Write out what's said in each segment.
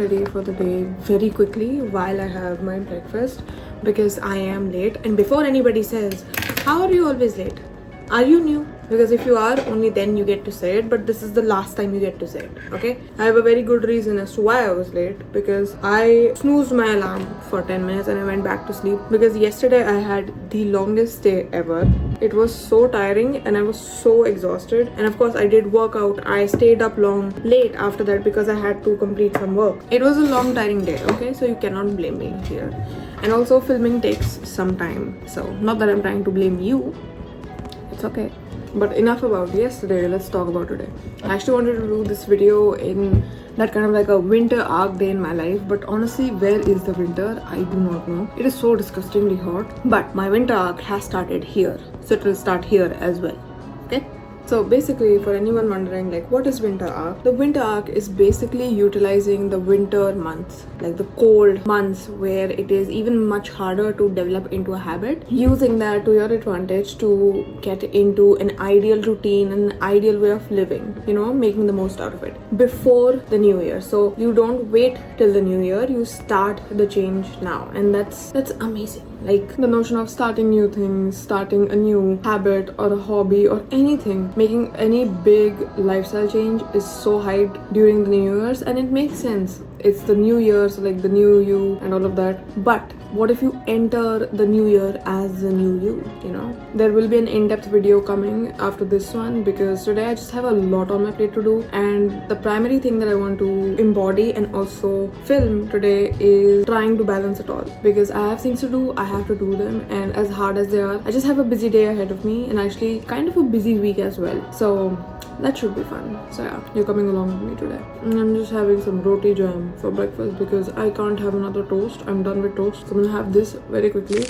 ready for the day very quickly while I have my breakfast because I am late. And before anybody says, how are you always late? Are you new? Because if you are, only then you get to say it, but this is the last time you get to say it, okay? I have a very good reason as to why I was late, because I snoozed my alarm for 10 minutes and I went back to sleep because yesterday I had the longest day ever. It was so tiring and I was so exhausted, and of course I did work out. I stayed up late after that because I had to complete some work. It was a long tiring day, okay? So you cannot blame me here. And also filming takes some time, so not that I'm trying to blame you, it's okay. But enough about yesterday, let's talk about today. I actually wanted to do this video in that kind of like a winter arc day in my life, but honestly, where is the winter? I do not know. It is so disgustingly hot, but my winter arc has started here, so it will start here as well, okay? So basically, for anyone wondering like what is winter arc, the winter arc is basically utilizing the winter months, like the cold months where it is even much harder to develop into a habit, using that to your advantage to get into an ideal routine, an ideal way of living, you know, making the most out of it before the new year. So you don't wait till the new year, you start the change now, and that's amazing. Like the notion of starting new things, starting a new habit or a hobby or anything, making any big lifestyle change is so hyped during the New Year's, and it makes sense. It's the new year, so like the new you and all of that. But what if you enter the new year as the new you know? There will be an in-depth video coming after this one because today I just have a lot on my plate to do, and the primary thing that I want to embody and also film today is trying to balance it all, because I have things to do, I have to do them, and as hard as they are, I just have a busy day ahead of me and actually kind of a busy week as well. So that should be fun. So yeah, you're coming along with me today. And I'm just having some roti jam for breakfast because I can't have another toast. I'm done with toast. So I'm gonna have this very quickly.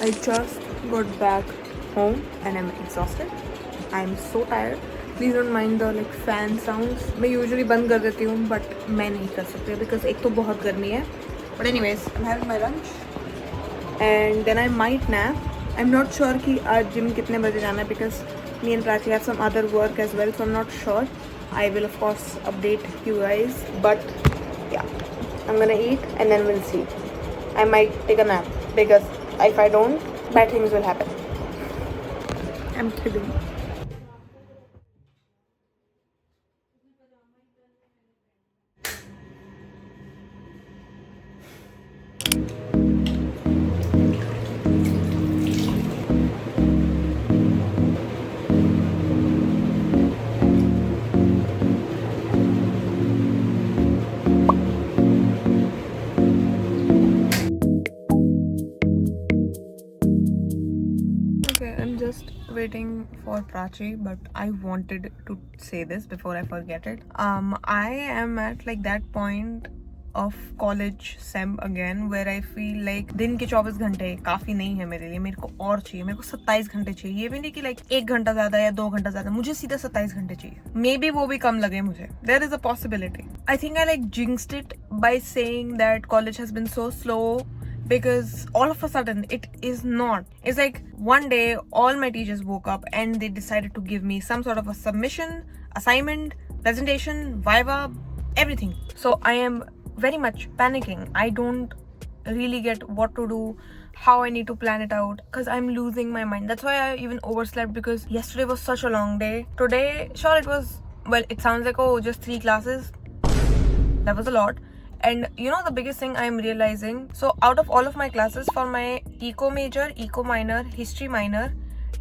I just got back home and I'm exhausted. I'm so tired. Please don't mind the like fan sounds. मैं usually बंद कर देती हूँ, but मैं नहीं कर सकती because एक तो बहुत गर्मी है. But anyways, I'm having my lunch and then I might nap. I'm not sure कि आज gym कितने बजे जाना है because me and Prachi have some other work as well, so I'm not sure. I will of course update you guys, but yeah, I'm gonna eat and then we'll see. I might take a nap because if I don't, bad things will happen. I'm kidding. Waiting for Prachi, but I wanted to say this before I forget it. I am at like that point of college sem again where I feel like दिन के 24 घंटे काफी नहीं है मेरे लिए. मेरे को और चाहिए. मेरे को 27 घंटे चाहिए. ये भी नहीं कि like 1 घंटा ज्यादा या 2 घंटा ज्यादा. मुझे सीधा 27 घंटे चाहिए. Maybe वो भी कम लगे मुझे. There is a possibility. I think I like jinxed it by saying that college has been so slow, because all of a sudden it is not. It's like one day all my teachers woke up and they decided to give me some sort of a submission, assignment, presentation, viva, everything. So I am very much panicking. I don't really get what to do, how I need to plan it out, because I'm losing my mind. That's why I even overslept, because yesterday was such a long day. Today, sure, it was, well, it sounds like, oh, just 3 classes. That was a lot. And you know the biggest thing I'm realizing, so out of all of my classes, for my eco major, eco minor, history minor,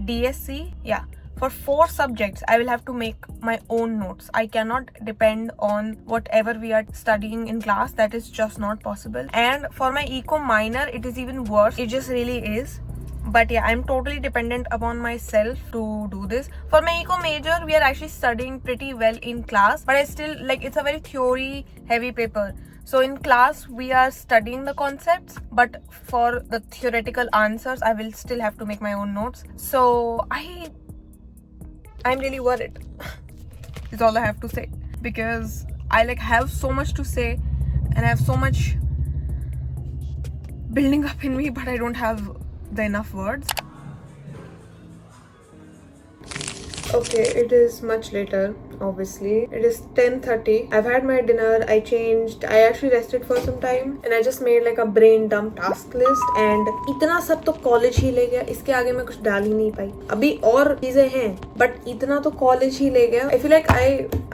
DSC, yeah, for 4 subjects I will have to make my own notes. I cannot depend on whatever we are studying in class. That is just not possible. And for my eco minor, it is even worse. It just really is. But yeah, I'm totally dependent upon myself to do this. For my eco major, we are actually studying pretty well in class, but I still, like, it's a very theory heavy paper. So in class we are studying the concepts, but for the theoretical answers I will still have to make my own notes. So I'm really worried is all I have to say, because I like have so much to say and I have so much building up in me, but I don't have the enough words. Okay, it is much later, obviously. It is 10:30. I've had my dinner, I changed, I actually rested for some time, and I just made like a brain dump task list. And इतना सब तो college ही ले गया, इसके आगे मैं कुछ डाल ही नहीं पाई. अभी और चीजें हैं, but इतना तो कॉलेज ही ले गया. I feel like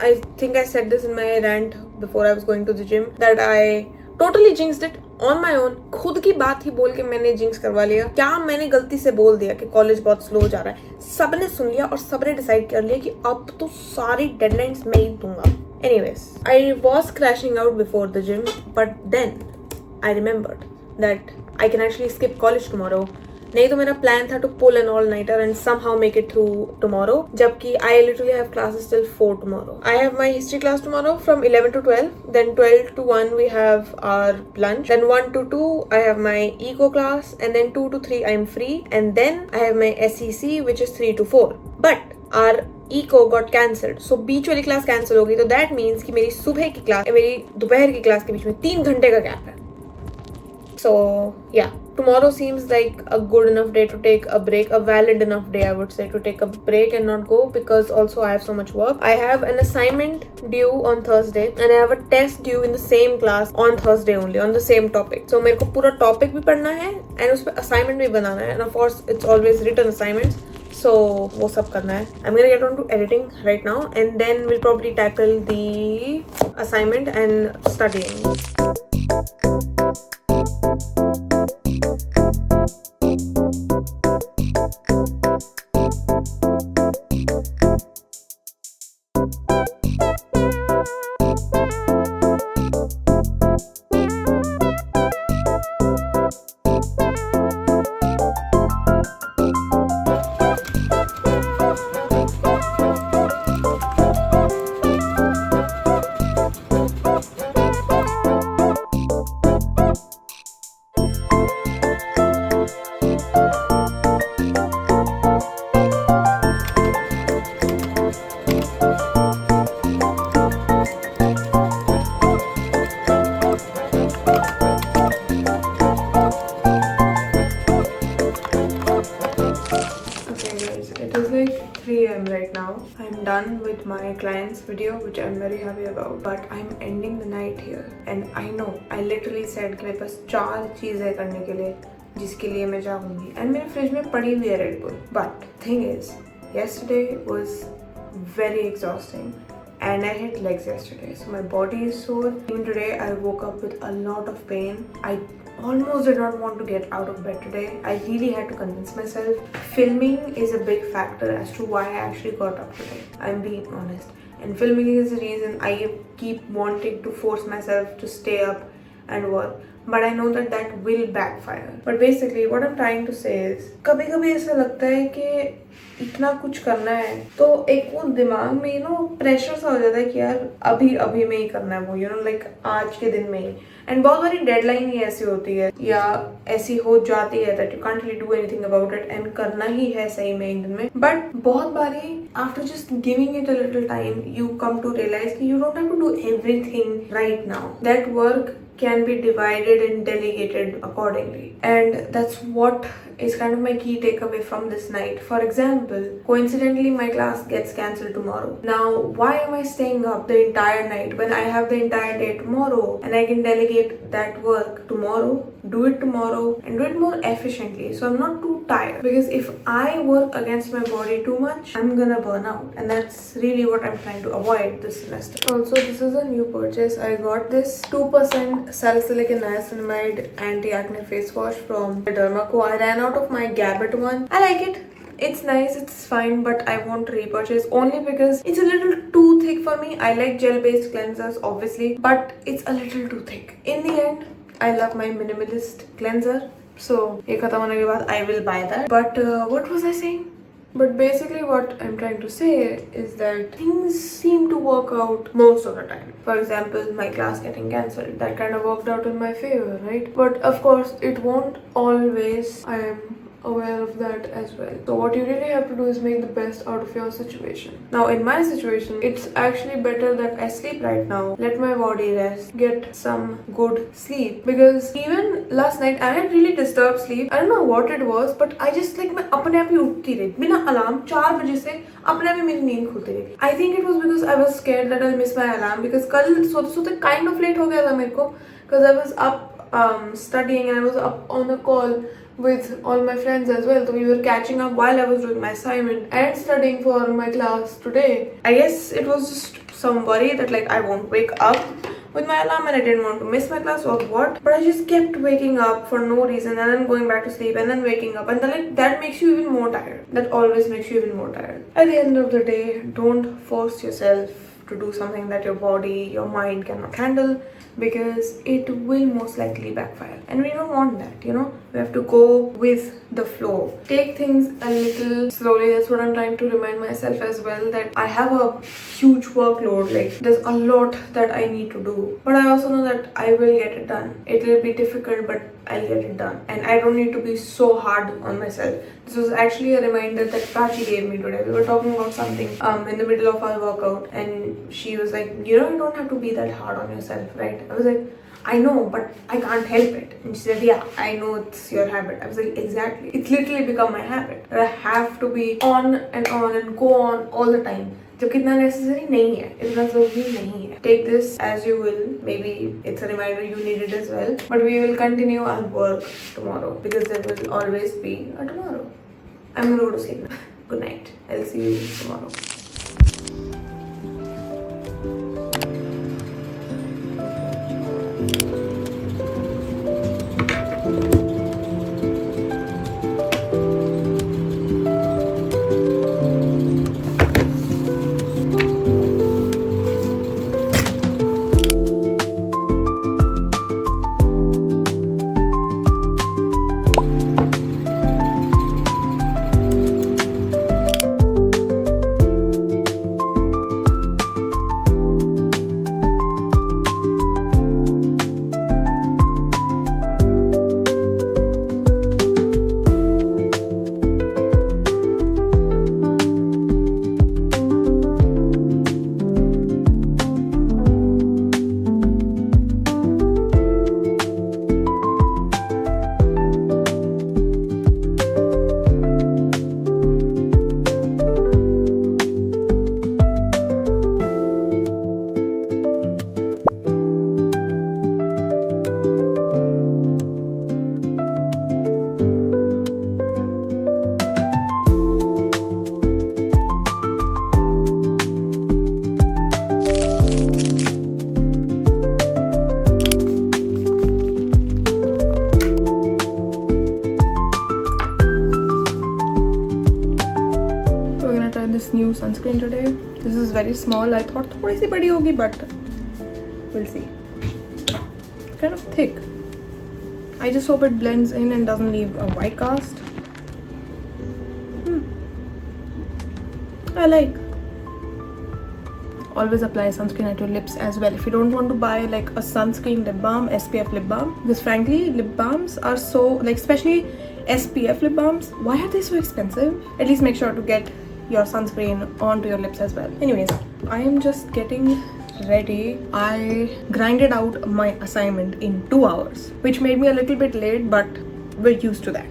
I think I said this in my rant before I was going to the gym, that I totally jinxed it on my own. खुद की बात ही बोल के मैंने जिंक्स करवा लिया. क्या मैंने गलती से बोल दिया कि कॉलेज बहुत स्लो जा रहा है. सबने सुन लिया और सबने डिसाइड कर लिया कि अब तो सारी डेडलाइंस मैं ही दूंगा. Anyways, I was crashing out before the gym, but then I remembered that I can actually skip college tomorrow. नहीं तो मेरा प्लान था to pull an all-nighter and somehow make it through tomorrow. जबकि I literally have classes till 4 tomorrow. I have my history class tomorrow from 11 to 12. Then 12 to 1 we have our lunch. Then 1 to 2 I have my eco class. And then 2 to 3 I'm free. And then I have my SEC, which is 3 to 4. But our eco got cancelled. So बीच वाली class cancel हो गई. तो that means कि मेरी सुबह की class मेरी दोपहर की क्लास के बीच में 3 घंटे का गैप है. So yeah, tomorrow seems like a good enough day to take a break, a valid enough day I would say to take a break and not go, because also I have so much work. I have an assignment due on Thursday and I have a test due in the same class on Thursday only, on the same topic. So मेरे को पूरा topic भी पढ़ना है and उस पर assignment भी बनाना है, and of course it's always written assignments. So वो सब करना है. I'm gonna get on to editing right now and then we'll probably tackle the assignment and studying. Right now I'm done with my client's video, which I'm very happy about, but I'm ending the night here. And I know I literally said कि मेरे पास 4 चीजें करने के लिए जिसके लिए मैं जाऊंगी, and मेरे फ्रिज में पड़ी हुई है Red Bull. But thing is, yesterday was very exhausting and I hit legs yesterday, so my body is sore. Even today I woke up with a lot of pain. I almost did not want to get out of bed today. I really had to convince myself. Filming is a big factor as to why I actually got up today. I'm being honest. And filming is the reason I keep wanting to force myself to stay up and work. But I know that that will backfire. But basically what I'm trying to say is, कभी कभी ऐसा लगता है कि इतना कुछ करना है तो एक वो दिमाग में प्रेशर सा हो जाता है कि यार अभी में ही करना है वो, लाइक आज के दिन में ही. एंड बहुत बारी डेडलाइन ही ऐसी होती है या ऐसी हो जाती है that you can't really do anything about it and करना ही है सही में एक दिन में. बट बहुत बारी after just giving it a little time you come to realise कि you don't have to do everything right now. That work can be divided and delegated accordingly, and that's what is kind of my key takeaway from this night. For example, coincidentally my class gets cancelled tomorrow. Now why am I staying up the entire night when I have the entire day tomorrow and I can delegate that work tomorrow do it tomorrow and do it more efficiently so I'm not too tired. Because if I work against my body too much, I'm gonna burn out, and that's really what I'm trying to avoid this semester. Also, this is a new purchase. I got this 2% salicylic and niacinamide anti-acne face wash from Dermaco. I ran out of my Gabet one. I like it. It's nice, it's fine, but I won't repurchase only because it's a little too thick for me. I like gel-based cleansers, obviously, but it's a little too thick. In the end, I love my minimalist cleanser. So, ye khatam hone ke baad I will buy that. But what was I saying? But basically what I'm trying to say is that things seem to work out most of the time. For example, my class getting cancelled. That kind of worked out in my favor, right? But of course, it won't always. I am aware of that as well. So what you really have to do is make the best out of your situation. Now in my situation, it's actually better that I sleep right now, let my body rest, get some good sleep, because even last night I had really disturbed sleep. I don't know what it was, but I just like मैं अपने आप ही उठती रही बिना alarm 4 बजे से अपने आप ही मेरी नींद खुलती रही. I think it was because I was scared that I'll miss my alarm, because कल सोते सोते kind of late हो गया था मेरे को, because I was up studying and I was up on a call with all my friends as well. So we were catching up while I was doing my assignment and studying for my class today. I guess it was just some worry that like I won't wake up with my alarm and I didn't want to miss my class or what. But I just kept waking up for no reason and then going back to sleep and then waking up, and then like that makes you even more tired. That always makes you even more tired. At the end of the day, don't force yourself to do something that your body, your mind cannot handle, because it will most likely backfire, and we don't want that, you know. We have to go with the flow, take things a little slowly. That's what I'm trying to remind myself as well, that I have a huge workload, like there's a lot that I need to do, but I also know that I will get it done. It will be difficult, but I'll get it done, and I don't need to be so hard on myself. This was actually a reminder that Prachi gave me today. We were talking about something in the middle of our workout, and she was like, you know, you don't have to be that hard on yourself, right? I was like, I know, but I can't help it. And she said, yeah, I know it's your habit. I was like, exactly. It's literally become my habit. I have to be on and go on all the time. जो कितना necessary नहीं है, इतना ज़रूरी नहीं है. Take this as you will. Maybe it's a reminder you need it as well. But we will continue our work tomorrow, because there will always be a tomorrow. I'm gonna go to sleep now. Good night. I'll see you tomorrow. This new sunscreen today. This is very small. I thought थोड़ी सी बड़ी होगी, but we'll see. Kind of thick. I just hope it blends in and doesn't leave a white cast. I like. Always apply sunscreen at your lips as well. If you don't want to buy like a sunscreen lip balm, SPF lip balm, because frankly lip balms are so, like especially SPF lip balms, why are they so expensive? At least make sure to get your sunscreen onto your lips as well. Anyways, I am just getting ready. I grinded out my assignment in 2 hours, which made me a little bit late, but we're used to that,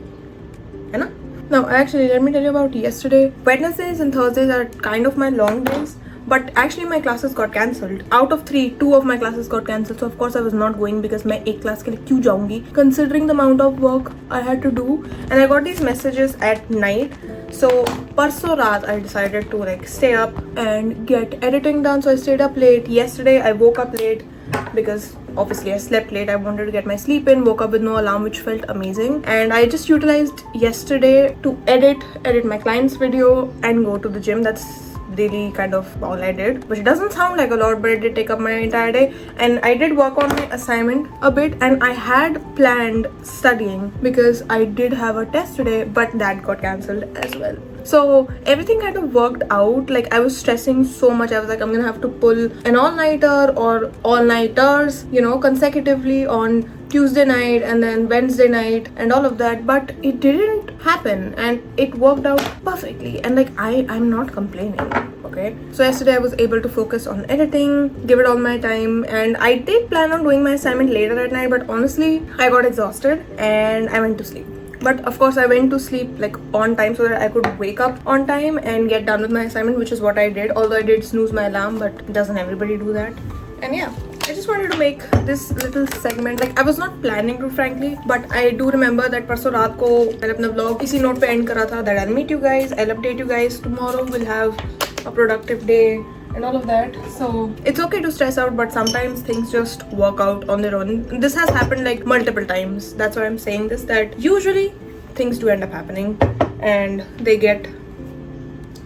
you know? Now actually, let me tell you about yesterday. Wednesdays and Thursdays are kind of my long days, but actually my classes got cancelled. Out of 3, 2 of my classes got cancelled, so of course I was not going because मैं एक class के लिए क्यों जाऊँगी considering the amount of work I had to do. And I got these messages at night. So परसों रात I decided to like stay up and get editing done. So I stayed up late. Yesterday I woke up late because obviously I slept late. I wanted to get my sleep in, woke up with no alarm, which felt amazing. And I just utilized yesterday to edit my client's video and go to the gym. That's really kind of all I did, which doesn't sound like a lot, but it did take up my entire day. And I did work on my assignment a bit, and I had planned studying because I did have a test today, but that got cancelled as well. So everything kind of worked out. Like I was stressing so much. I was like, I'm gonna have to pull an all-nighter or all-nighters, you know, consecutively on Tuesday night and then Wednesday night and all of that, but it didn't happen and it worked out perfectly. And like I'm not complaining. Okay, so yesterday I was able to focus on editing, give it all my time, and I did plan on doing my assignment later at night, but honestly I got exhausted and I went to sleep. But of course I went to sleep like on time so that I could wake up on time and get done with my assignment, which is what I did, although I did snooze my alarm, but doesn't everybody do that? And yeah, I just wanted to make this little segment. Like I was not planning to, frankly, but I do remember that परसों रात को मैंने अपना vlog इसी note पे end करा था that I'll meet you guys, I'll update you guys tomorrow. We'll have a productive day and all of that. So it's okay to stress out, but sometimes things just work out on their own. This has happened like multiple times. That's why I'm saying this, that usually things do end up happening and they get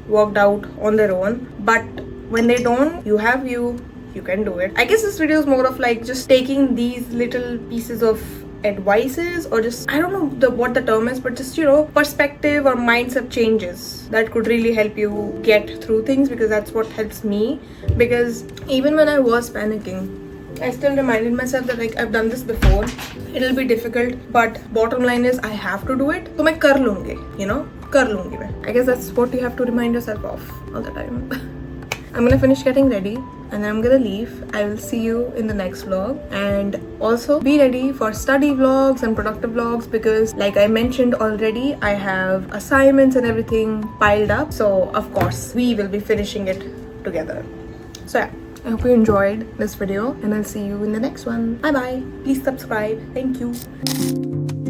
worked out on their own. But when they don't, you have you can do it. I guess this video is more of like just taking these little pieces of advices, or just I don't know what the term is, but just, you know, perspective or mindset changes that could really help you get through things, because that's what helps me. Because even when I was panicking, I still reminded myself that like I've done this before, it'll be difficult, but bottom line is I have to do it, so मैं कर लूँगी, you know, कर लूँगी मैं. I guess that's what you have to remind yourself of all the time. I'm gonna finish getting ready and then I'm gonna leave. I will see you in the next vlog, and also be ready for study vlogs and productive vlogs, because like I mentioned already, I have assignments and everything piled up, so of course we will be finishing it together. So yeah, I hope you enjoyed this video and I'll see you in the next one. Bye bye. Please subscribe. Thank you.